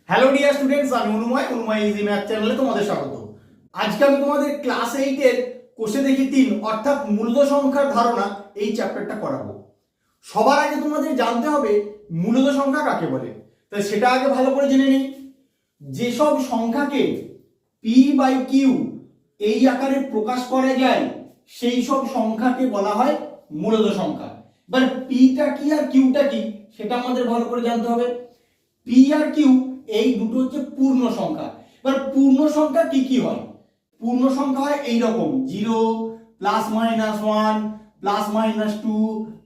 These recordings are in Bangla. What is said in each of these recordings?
হ্যালো ডিয়ার স্টুডেন্টস, আমি অনুময় ইজি ম্যাথ চ্যানেলে তোমাদের স্বাগত। আজকে আমি তোমাদের ক্লাস 8 এর কোষে দেখি 3 অর্থাৎ মূলদ সংখ্যার ধারণা এই চ্যাপ্টারটা করাবো। সবার আগে তোমাদের জানতে হবে মূলদ সংখ্যা কাকে বলে। তাই সেটা আগে ভালো করে জেনে নিই। যেসব সংখ্যাকে পি বাই কিউ এই আকারে প্রকাশ করা যায় সেই সব সংখ্যাকে বলা হয় মূলদ সংখ্যা। এবার পিটা কি আর কিউটা কি সেটা আমাদের ভালো করে জানতে হবে। পি আর কিউ এই দুটো হচ্ছে পূর্ণ সংখ্যা। এবার পূর্ণ সংখ্যা কি কি হয়? পূর্ণ সংখ্যা হয় এইরকম 0 plus minus 1 plus minus 2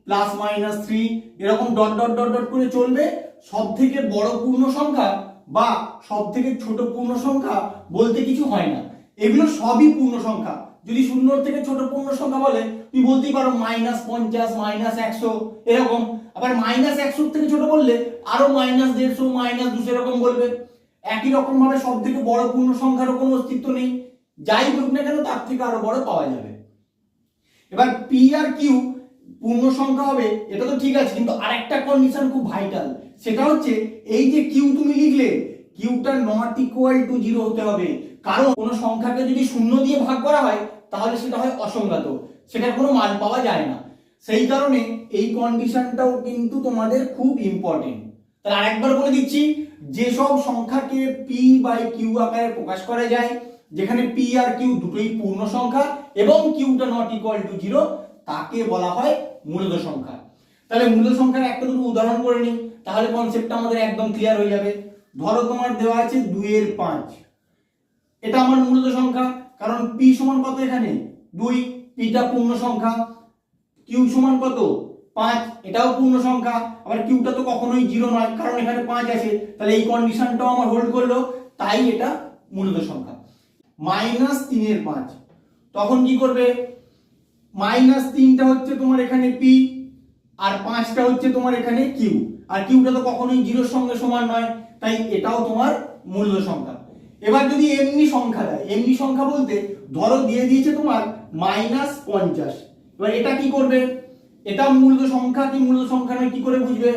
plus minus 3 এরকম ডট ডট ডট ডট করে চলবে। সব থেকে বড় পূর্ণ সংখ্যা বা সব থেকে ছোট পূর্ণ সংখ্যা বলতে কিছু হয় না, এগুলো সবই পূর্ণ সংখ্যা। যদি 0 থেকে ছোট পূর্ণ সংখ্যা বলে তুমি বলতেই পারো -50 -100 এরকম। আবার -100 থেকে ছোট বললে আরো -150 -200 এরকম বলবে। একই রকম ভাবে সব থেকে বড় পূর্ণ সংখ্যারও কোনো অস্তিত্ব নেই, যাই বলুক না কেন তার থেকে আরো বড় পাওয়া যাবে। এবার পি আর কিউ পূর্ণ সংখ্যা হবে এটা তো ঠিক আছে, কিন্তু আরেকটা কন্ডিশন খুব ভাইটাল, সেটা হচ্ছে এই যে কিউ তুমি লিখলে কিউটা নট ইকুয়াল টু 0 হতে হবে। কারণ কোনো সংখ্যাকে যদি 0 দিয়ে ভাগ করা হয় তাহলে সেটা হয় অসংজ্ঞাত, সেটার কোনো মান পাওয়া যায় না। সেই কারণে এই কন্ডিশনটাও কিন্তু তোমাদের খুব ইম্পর্টেন্ট। তাহলে আরেকবার বলে দিচ্ছি, যেসব সংখ্যাকে পি বাই কিউ আকারে প্রকাশ করা যায়, যেখানে পি আর কিউ দুটোই পূর্ণ সংখ্যা এবং কিউটা নট ইকুয়াল টু 0, তাকে বলা হয় মূলদ সংখ্যা। তাহলে মূলদ সংখ্যার একটা দুটো উদাহরণ করে নিই, তাহলে কনসেপ্টটা আমাদের একদম ক্লিয়ার হয়ে যাবে। ধরো তোমার দেওয়া আছে 2 এর 5, এটা আমার মূলদ সংখ্যা, কারণ পি সমান কত এখানে 2, পিটা পূর্ণ সংখ্যা। কিউ সমান কত 5, এটাও পূর্ণ সংখ্যা। আবার কিউটা তো কখনোই 0 নয় কারণ এখানে 5 আছে, তাহলে এই কন্ডিশনটাও আমার হোল্ড করলো, তাই এটা মূলদ সংখ্যা। -3 এর 5, তখন কি করবে? -3টা হচ্ছে তোমার এখানে পি আর 5টা হচ্ছে তোমার এখানে কিউ, আর কিউটা তো কখনোই 0 এর সঙ্গে সমান নয়, তাই এটাও তোমার মূলদ সংখ্যা। এবার যদি এমনি সংখ্যা দেয়, এমনি সংখ্যা বলতে ধরো দিয়ে দিয়েছে তোমার -50, এবার এটা কি করবে? এটা মূলদ সংখ্যা কি মূলদ সংখ্যা নয় কি করে বুঝবে?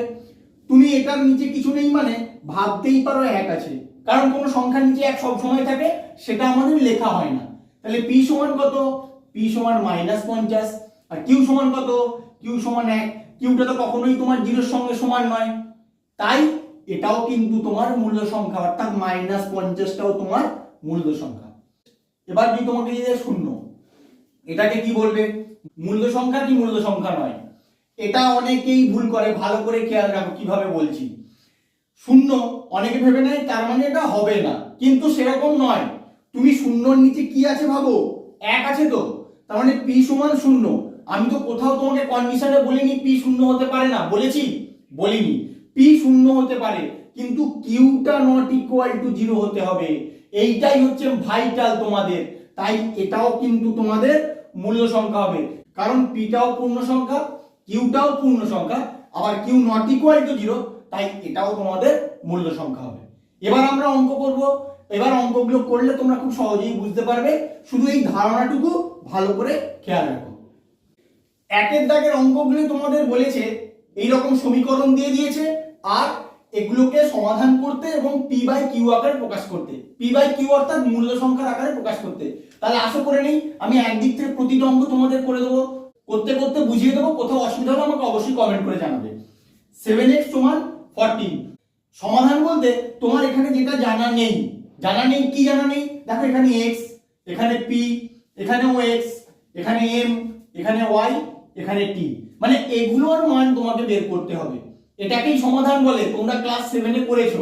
তুমি এটার নিচে কিছু নেই মানে ভাবতেই পারো 1 আছে, কারণ কোন সংখ্যার নিচে 1 সব সময় থাকে, সেটা আমাদের লেখা হয় না। তাহলে পি সমান কত? পি সমান -50। আর কিউ সমান কত? কিউ সমান 1। কিউটা তো কখনোই তোমার 0 এর সঙ্গে সমান নয়, তাই এটাও কিন্তু তোমার মূলদ সংখ্যা, অর্থাৎ -50টাও তোমার মূলদ সংখ্যা। এবার যদি তোমাকে দিয়ে 0, এটাকে কি বলবে? মূলদ সংখ্যা কি মূলদ সংখ্যা নয়? এটা অনেকেই ভুল করে, ভালো করে খেয়াল রাখো কিভাবে বলছি। 0 অনেকে ভেবে নেয় তার মানে এটা হবে না, কিন্তু সেরকম নয়। তুমি 0 এর নিচে কি আছে ভাবো, 1 আছে তো, তার মানে পি সমান 0। আমি তো কোথাও তোমাকে কন্ডিশনে বলিনি পি 0 হতে পারে না, বলেছি? বলিনি। পি 0 হতে পারে, কিন্তু কিউটা নট ইকুয়াল টু 0 হতে হবে। এইটাই হচ্ছে ভাইটাল তোমাদের, তাই এটাও কিন্তু তোমাদের মূল্য সংখ্যা হবে, কারণ পিটাও পূর্ণ সংখ্যা, কিউটাও পূর্ণ সংখ্যা, আবার কিউ নট ইকুয়াল টু 0, তাই এটাও তোমাদের মূল্য সংখ্যা হবে। এবার আমরা অঙ্ক করব। এবার অঙ্কগুলো করলে তোমরা খুব সহজেই বুঝতে পারবে, শুধু এই ধারণাটুকু ভালো করে খেয়াল রাখো। একের দাগের অঙ্কগুলো তোমাদের বলেছে এই রকম সমীকরণ দিয়ে দিয়েছে, আর এগুলোকে সমাধান করতে এবং পি বাই কিউ আকারে প্রকাশ করতে, পি বাই কিউ অর্থাৎ মূল্য সংখ্যার আকারে প্রকাশ করতে। তাহলে আশা করে নেই আমি একদিক থেকে প্রতিটা অঙ্ক তোমাদের করে দেবো, করতে করতে বুঝিয়ে দেবো। কোথাও অসুবিধা হলে আমাকে অবশ্যই কমেন্ট করে জানাবে। 7x = 14 সমাধান বলতে তোমার এখানে যেটা জানা নেই, জানা নেই কি জানা নেই? দেখো এখানে x, এখানে p, এখানেও x, এখানে m, এখানে y, এখানে t, মানে এগুলোর মান তোমাকে বের করতে হবে। এটাকেই সমাধান বলে। তোমরা ক্লাস 7 এ পড়েছো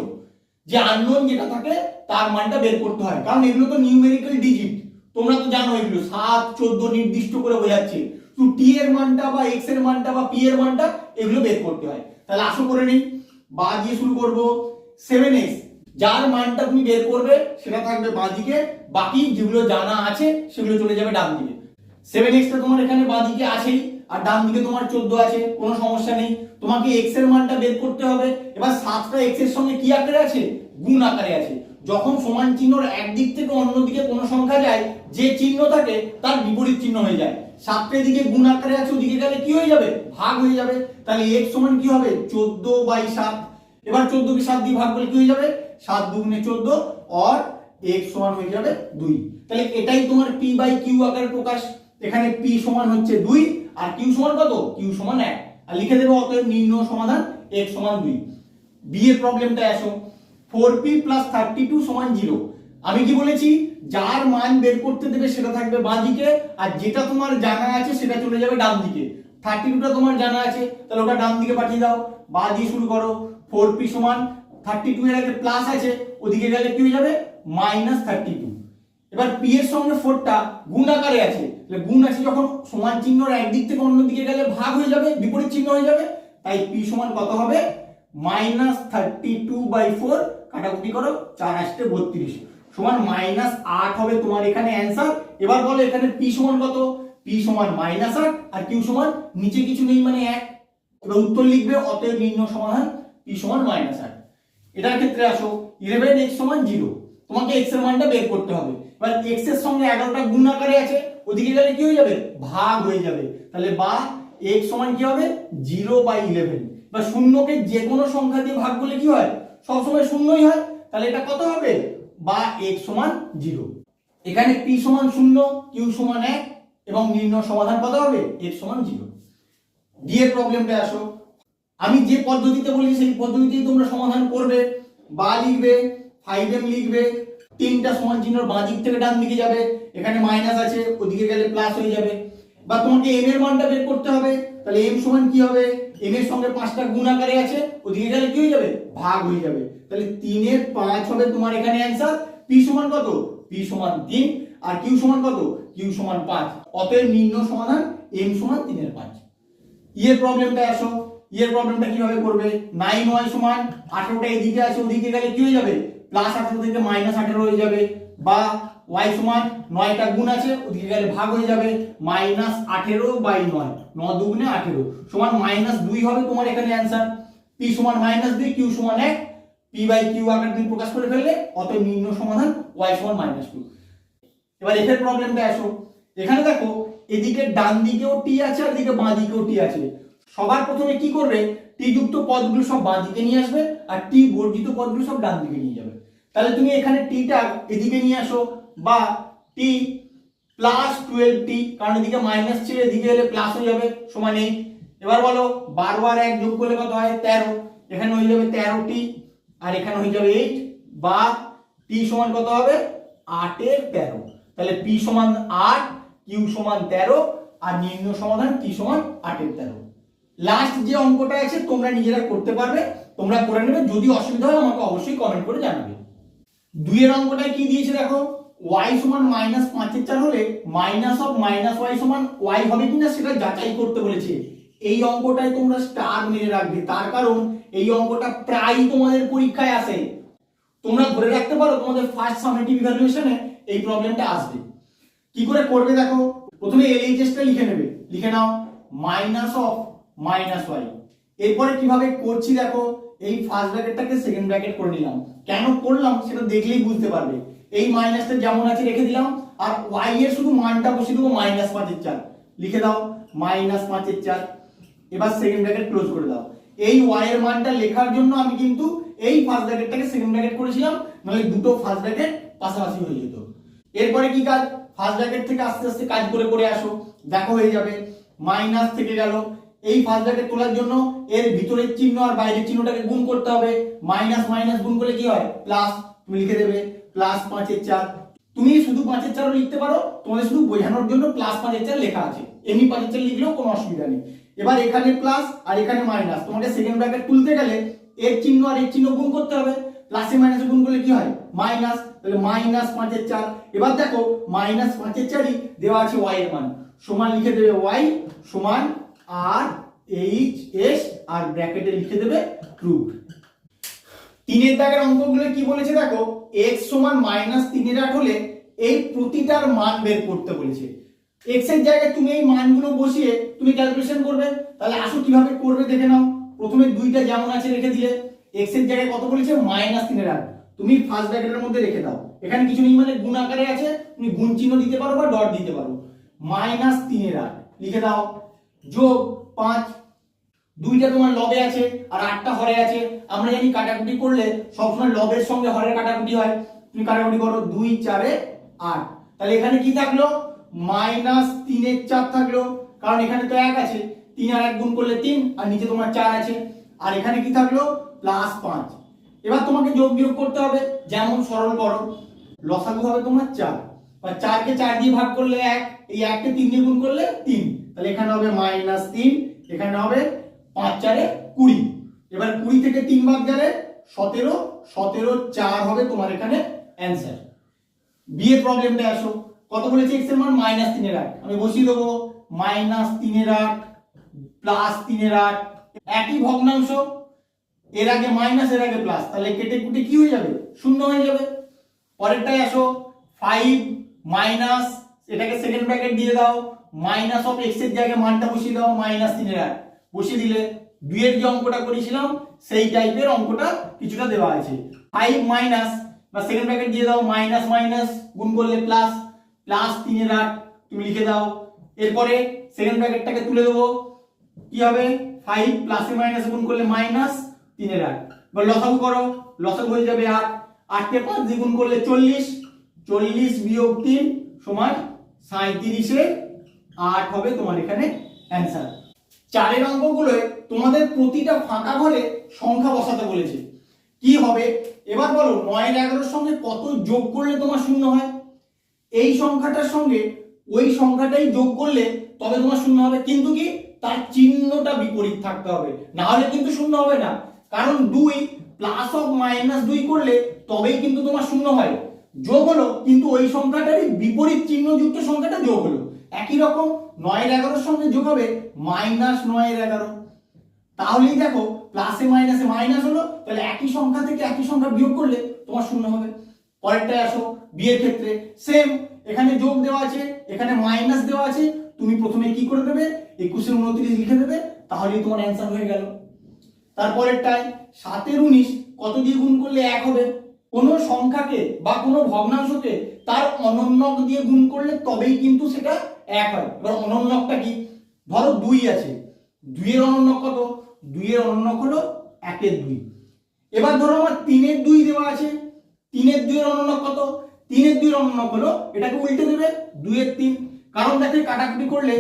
যে আননোন যেটা থাকে তার মানটা বের করতে হয়, কারণ এগুলো তো নিউমেরিক্যাল ডিজিট, তোমরা তো জানো এগুলো 7 14 নির্দিষ্ট করে বোঝাচ্ছে। তো t এর মানটা বা x এর মানটা বা p এর মানটা এগুলো বের করতে হয়। তাহলে আসো করে নেই, বা দিয়ে শুরু করব। 7x যার মানটা তুমি বের করবে সেটা থাকবে বাঁদিকে, বাকি যেগুলো জানা আছে সেগুলো চলে যাবে ডান দিকে। 7x টা তোমার এখানে বাঁদিকে আছেই, আর ডান দিকে তোমার 14 আছে, কোনো সমস্যা নেই। তোমাকে x এর মানটা বের করতে হবে। এবার 7টা x এর সঙ্গে কি আকারে আছে? গুণ আকারে আছে। যখন সমান চিহ্নর একদিক থেকে অন্য দিকে কোনো সংখ্যা যায়, যে চিহ্ন থাকে তার বিপরীত চিহ্ন হয়ে যায়। 7টা দিকে গুণ আকারে আছে, ওদিকে গেলে কি হয়ে যাবে? ভাগ হয়ে যাবে। তাহলে x সমান কি হবে? 14/7। এবার 14 কে 7 দিয়ে ভাগ করলে কি হয়ে যাবে? 7 দুগুণে 14 और x সমান হয়ে যাবে 2। তাহলে এটাই তোমার p বাই q আকারে প্রকাশ। এখানে p সমান হচ্ছে 2 আর q সমান কত? q সমান 1 আর লিখে দেব অতএব নির্ণয় সমাধান x সমান 2। b এর প্রবলেমটা আসো 4p + 32 সমান 0। আমি কি বলেছি, যার মান বের করতে দেবে সেটা থাকবে বাঁ দিকে আর যেটা তোমার জানা আছে সেটা চলে যাবে ডান দিকে। 32টা তোমার জানা আছে তাহলে ওটা ডান দিকে পাঠিয়ে দাও, বাঁ দিয়ে শুরু করো। 4p সমান 32 এর আগে প্লাস আছে, ওদিকে গেলে কি হয়ে যাবে -32। এবার p এর সঙ্গে 4টা গুণ আকারে আছে, তাহলে গুণ আছে যখন সমান চিহ্নর একদিক থেকে অন্য দিকে গেলে ভাগ হয়ে যাবে, বিপরীত চিহ্ন হয়ে যাবে। তাই p সমান কত হবে -32/4, কাটাকুটি করো 4 আসতে 32 সমান -8 হবে তোমার এখানে অ্যানসার। এবার বলো এখানে p সমান কত? p সমান -8 আর q সমান নিচে কিছু নেই মানে 1। এবার উত্তর লিখবে অতএব নির্ণয় সমাধান p সমান -8। এটার ক্ষেত্রে আসো 11x সমান 0, তোমাকে x এর মানটা বের করতে হবে। এবার x এর সঙ্গে 11টা গুণ আকারে আছে, ওদিকে গেলে কি হয়ে যাবে ভাগ হয়ে যাবে, তাহলে বা x সমান কি হবে 0/11। বা শূন্যকে যে কোনো সংখ্যা দিয়ে ভাগ করলে কি হয় সব সময় শূন্যই হয়, তাহলে এটা কত হবে বা x সমান 0। এখানে p সমান 0, q সমান 1 এবং নির্ণয় সমাধান কত হবে x সমান 0। ডি এর প্রবলেমটা আসো, আমি যে পদ্ধতিতে বলেছি সেই পদ্ধতিতেই তোমরা সমাধান করবে। বা লিখবে 5m লিখবে, তিনটা সমান চিহ্নর বাঁ দিক থেকে ডান দিকে যাবে, এখানে মাইনাস আছে ওদিকে গেলে প্লাস হয়ে যাবে। বা তোমাকে m এর মানটা বের করতে হবে, তাহলে m সমান কি হবে m এর সঙ্গে 5টা গুণ আকারে আছে, ওদিকে গেলে কি হয়ে যাবে ভাগ হয়ে যাবে, তাহলে 3 এর 5 হবে তোমার এখানে অ্যানসার। p সমান কত? p সমান 3 আর q সমান কত? q সমান 5। অতএব নির্ণয় সমাধান m সমান 3 এর 5। ই এর প্রবলেমটা আসো, ই এর প্রবলেমটা কিভাবে করবে, 9y সমান 18টা এদিকে আছে ওদিকে গেলে কি হয়ে যাবে +18 থেকে -18 হয়ে যাবে। বা y সমান 9টা গুণ আছে ওদিকে গেলে ভাগ হয়ে যাবে -18/9, 9 দুগুণে 18 সমান -2 হবে তোমার এখানে অ্যানসার। p সমান -2, q সমান 1, p বাই q আকারে তুমি প্রকাশ করে ফেললে অতএব নির্ণয় সমাধান y সমান -2। এবার এর প্রবলেমটা আসো, এখানে দেখো এদিকে ডান দিকেও t আছে আর এদিকে বাঁ দিকেও t আছে। সবার প্রথমে কি করবে, t যুক্ত পদগুলো সব বাঁ দিকে নিয়ে আসবে আর t বর্জিত পদগুলো সব ডান দিকে নিয়ে যাবে। তাহলে তুমি এখানে t টা এদিকে নিয়ে আসো, বা t প্লাস 12t, কারণ এদিকে মাইনাস ছিল এদিকে এলে প্লাস হয়ে যাবে সমান 8। এবার বলো 12 আর 1 যোগ করলে কত হয় 13, এখানে হয়ে যাবে 13t আর এখানে হয়ে যাবে 8, বা t সমান কত হবে 8 এর 13। তাহলে p সমান 8, q সমান 13 আর নির্ণয় সমাধান t সমান 8 এর 13। লাস্ট যে অঙ্কটা আছে তোমরা নিজেরা করতে পারবে, তোমরা করে নেবে, যদি অসুবিধা হয় আমাকে অবশ্যই কমেন্ট করে জানাবে। 2 এর অঙ্কটা কি দিয়েছে দেখো, y সমান -5/4 হলে -y সমান y হবে কিনা সেটা যাচাই করতে বলেছে। এই অঙ্কটায় তোমরা স্টার মেরে রাখবে, তার কারণ এই অঙ্কটা প্রায় তোমাদের পরীক্ষায় আসে। তোমরা ধরে রাখতে পারো তোমাদের ফার্স্ট সামেটিভ ইভ্যালুয়েশনে এই প্রবলেমটা আসবে। কি করে করবে দেখো, প্রথমে LHS টা লিখে নেবে, লিখে নাও -y। এরপরে কিভাবে করছি দেখো, এই ফার্স্ট ব্র্যাকেটটাকে সেকেন্ড ব্র্যাকেট করে নিলাম। কেন করলাম সেটা দেখলেই বুঝতে পারবে। এই মাইনাসটা যেমন আছে রেখে দিলাম আর y এর শুধু মানটা বসিয়ে দেবো -5/4, লিখে দাও -5/4। এবার সেকেন্ড ব্র্যাকেট ক্লোজ করে দাও। এই y এর মানটা লেখার জন্য আমি কিন্তু এই ফার্স্ট ব্র্যাকেটটাকে সেকেন্ড ব্র্যাকেট করেছিলাম, নাহলে দুটো ফার্স্ট ব্র্যাকেট পাশাপাশি হয়ে যেত। এরপরে কি কাজ, ফার্স্ট ব্র্যাকেট থেকে আস্তে আস্তে কাজ করে করে আসো, দেখো হয়ে যাবে মাইনাস থেকে গেল। এই ফার্স্ট ব্র্যাকেট তোলার জন্য এর ভিতরের চিহ্ন আর বাইরের চিহ্নটাকে গুণ করতে হবে, মাইনাস মাইনাস গুণ করলে কি হয় প্লাস, তুমি লিখে দেবে +5/4। তুমি শুধু 5/4 লিখতে পারো, তোমাদের শুধু বোঝানোর জন্য +5/4 লেখা আছে, এমনি 5/4 লিখলেও কোনো অসুবিধা নেই। এবার এখানে প্লাস আর এখানে মাইনাস, তোমাকে সেকেন্ড ব্র্যাকেট তুলতে গেলে এর চিহ্ন আর এর চিহ্ন গুণ করতে হবে, প্লাসে মাইনাসে গুণ করলে কি হয় মাইনাস, তাহলে -5/4। এবার দেখো -5/4 দেওয়া আছে y এর মান, সমান লিখে দেবে y সমান আর HS আর ব্র্যাকেটে লিখে দেবে ট্রু। 3 এর দাগের অঙ্কগুলো কি বলেছে দেখো, x সমান -3/8 হলে এই প্রতিটার মান বের করতে বলেছে। x এর জায়গায় তুমি এই মানগুলো বসিয়ে তুমি ক্যালকুলেশন করবে। তাহলে আসো কিভাবে করবে দেখে নাও। প্রথমে দুইটা যেমন আছে রেখে দিলে, x এর জায়গায় কত বলেছে -3/8, তুমি ফার্স্ট ব্র্যাকেটের মধ্যে রেখে দাও। এখানে কিছু নেই মানে গুণ আকারে আছে, তুমি গুণ চিহ্ন দিতে পারো বা ডট দিতে পারো। -3/8 লিখে দাও, যোগ 5, 2টা তোমার লবে আছে আর 8টা হরে আছে। আমরা জানি কাটাকুটি করলে সবসময় লবের সঙ্গে হরের কাটাকুটি হয়। তুমি কাটাকুটি করো 2 4 এ 8, তাহলে এখানে কি থাকলো -3 এর 4 থাকলো, কারণ এখানে তো 1 আছে, 3 আর 1 গুণ করলে 3 আর নিচে তোমার 4 আছে, আর এখানে কি থাকলো +5। এবার তোমাকে যোগ বিয়োগ করতে হবে, যেমন সরল করো, লসাগু হবে তোমার 4, বা 4 কে 4 দিয়ে ভাগ করলে 1, এই 1 কে 3 দিয়ে গুণ করলে 3, তাহলে এখানে হবে -3, এখানে হবে 5 4 এ 20। এবার 20 থেকে 3 বাদ গেলে 17, 17 4 হবে তোমার এখানে অ্যানসার। বি এর প্রবলেমটা আসো, কত বলেছে x এর মান -3 এর 8, আমি বসিয়ে দেবো -3 এর 8 +3 এর 8, একই ভগ্নাংশ, এর আগে মাইনাস এর আগে প্লাস, তাহলে কেটে কুটে কি হয়ে যাবে, শূন্য হয়ে যাবে। পরেরটায় আসো, 5 মাইনাস, এটাকে সেকেন্ড ব্র্যাকেট দিয়ে দাও, মাইনাস অফ x এর জায়গায় মানটা বসিয়ে দাও -3 এর 8, বসিয়ে দিলে দুইয়ের যে অঙ্কটা করেছিলাম সেই টাইপের অঙ্কটা কিছুটা দেওয়া আছে। 5 মাইনাস বা সেকেন্ড ব্র্যাকেট দিয়ে দাও, মাইনাস মাইনাস গুণ করলে প্লাস, +3 এর 8 তুমি লিখে দাও। এরপরে সেকেন্ড ব্র্যাকেটটাকে তুলে দেবো, কি হবে 5 প্লাসে মাইনাসে গুণ করলে -3 এর 8, এবার লসাগু করো, লসাগু হয়ে যাবে 8, 8 কে 5 দিয়ে গুণ করলে 40, 40 বিয়োগ 3 সমান 37 এর 8 হবে তোমার এখানে অ্যানসার। চারের অঙ্কগুলোয় তোমাদের প্রতিটা ফাঁকা ঘরে সংখ্যা বসাতে বলেছে, কি হবে এবার বলো 9 এর 11 এর সঙ্গে কত যোগ করলে তোমার শূন্য হয়। এই সংখ্যাটার সঙ্গে ওই সংখ্যাটাই যোগ করলে তবে তোমার শূন্য হবে, কিন্তু কি তার চিহ্নটা বিপরীত থাকতে হবে, না হলে কিন্তু শূন্য হবে না। কারণ 2 প্লাস অফ -2 করলে তবেই কিন্তু তোমার শূন্য হয়। যোগ হলো কিন্তু ওই সংখ্যাটারই বিপরীত চিহ্ন যুক্ত সংখ্যাটা যোগ হলো। একই রকম 9 এর 11 এর সঙ্গে যোগ হবে -9 এর 11, তাহলেই দেখো প্লাসে মাইনাসে মাইনাস হলো, তাহলে একই সংখ্যা থেকে একই সংখ্যা বিয়োগ করলে তোমার শূন্য হবে। পরেরটায় আসো, বি এর ক্ষেত্রে সেম, এখানে যোগ দেওয়া আছে, এখানে মাইনাস দেওয়া আছে, তুমি প্রথমে কি করে দেবে 21 এর 29 লিখে দেবে, তাহলেই তোমার অ্যানসার হয়ে গেল। তারপরেরটায় 7 এর 19 কত দিয়ে গুণ করলে 1 হবে। কোন সংখ্যাকে বা কোনো ভগ্নাংশকে তার অনন্যক দিয়ে গুণ করলে তবেই কিন্তু সেটা 1 হয়। এবার অনন্যকটা কি, ধরো 2 আছে, 2 এর অনন্যক কত, 2 এর অনন্যক হলো 1 এর 2। এবার ধরো আমার 3 এর 2 দেওয়া আছে, 3 এর 2 এর অনন্যক কত, 3 এর 2 এর অনন্যক হলো, এটাকে উল্টে দেবে 2 এর 3, কারণ দেখে কাটাকুটি করলে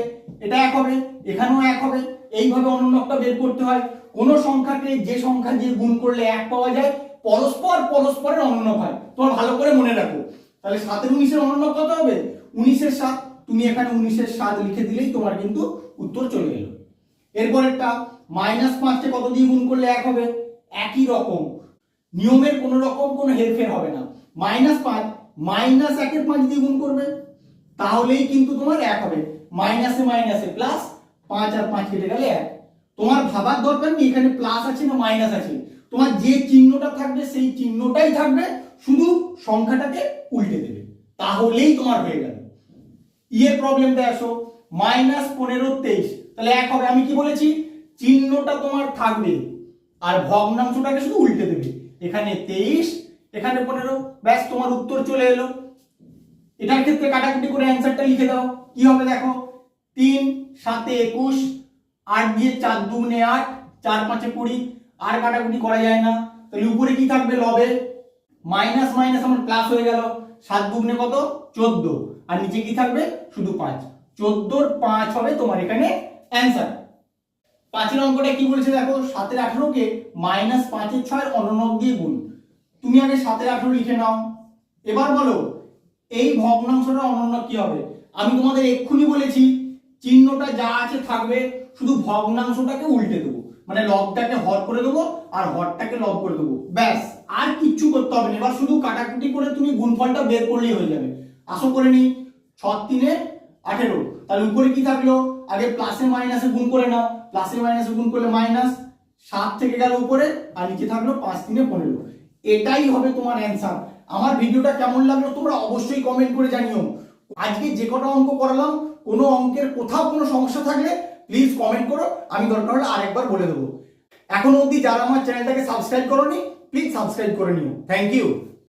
এটা 1 হবে, এখানেও 1 হবে, এইভাবে অনন্যকটা বের করতে হয়। কোন সংখ্যাকে যে সংখ্যা দিয়ে গুণ করলে 1 পাওয়া যায় পরস্পর পরস্পরের অনন্যক হয়, তোমরা ভালো করে মনে রাখো। তাহলে 7 এর 19 এর অনন্যক কত হবে, 19 এর 7, তুমি এখানে 19 এর 7 লিখে দিলেই তোমার কিন্তু উত্তর চলে এলো। এরপরেরটা -5 কে কত দিয়ে গুণ করলে 1 হবে, একই রকম নিয়মের কোনো রকম কোনো হেরফের হবে না। -5 -1 এর 5 দিয়ে গুণ করবে, তাহলেই কিন্তু তোমার 1 হবে, মাইনাসে মাইনাসে প্লাস, 5 আর 5 কেটে গেলে 1। তোমার ভাবার দরকার নেই এখানে প্লাস আছে না মাইনাস আছে, তোমার যে চিহ্নটা থাকবে সেই চিহ্নটাই থাকবে, শুধু সংখ্যাটাকে উল্টে দেবে, তাহলেই তোমার হয়ে গেল। এর প্রবলেমটা আসো, -15 23, তাহলে 1 হবে, আমি কি বলেছি চিহ্নটা তোমার থাকবে আর ভগ্নাংশটাকে শুধু উল্টে দেবে, এখানে 23 এখানে 15, ব্যাস তোমার উত্তর চলে এলো। এটার ক্ষেত্রে কাটাকুটি করে অ্যানসারটা লিখে দাও, কি হবে দেখো 3 7 21, 8 দিয়ে 4 দুগুণে 8, 4 5 20, আর কাটাকুটি করা যায় না, তাহলে উপরে কি থাকবে লবে, মাইনাস মাইনাস আমার প্লাস হয়ে গেল, 7 দুগুণে কত 14, আর নিচে কি থাকবে শুধু 5, 14 এর 5 হবে তোমার এখানে অ্যানসার। 5 এর অঙ্কটা কি বলেছে দেখো, 7 এর 18 কে -5 এর 6 অনন্যক দিয়ে গুণ। তুমি আগে 7 এর 18 লিখে নাও, এবার বলো এই ভগ্নাংশটা অনন্যক কি হবে। আমি তোমাদের এক্ষুনি বলেছি চিহ্নটা যা আছে থাকবে, শুধু ভগ্নাংশটাকে উল্টে দেবো, মানে লবটাকে হর করে দেবো আর হরটাকে লব করে দেবো, ব্যাস আর কিচ্ছু করতে হবে না। এবার শুধু কাটাকুটি করে তুমি গুণফলটা বের করলেই হয়ে যাবে। আশা করে নি 6 3 18, তাহলে উপরে কি থাকলো, আগে প্লাসে মাইনাসে গুণ করে নাও, প্লাসে মাইনাসে গুণ করলে -7 থেকে গেল উপরে, আর নিচে থাকলো 5 3 15, এটাই হবে তোমার অ্যানসার। আমার ভিডিওটা কেমন লাগলো তোমরা অবশ্যই কমেন্ট করে জানিও। আজকে যে কটা অঙ্ক করালাম, কোনো অঙ্কের কোথাও কোনো সমস্যা থাকলে প্লিজ কমেন্ট করো, আমি দরকার হলে আরেকবার বলে দেবো। এখনো অবধি যারা আমার চ্যানেলটাকে সাবস্ক্রাইব করোনি প্লিজ সাবস্ক্রাইব করে নিও। Thank you.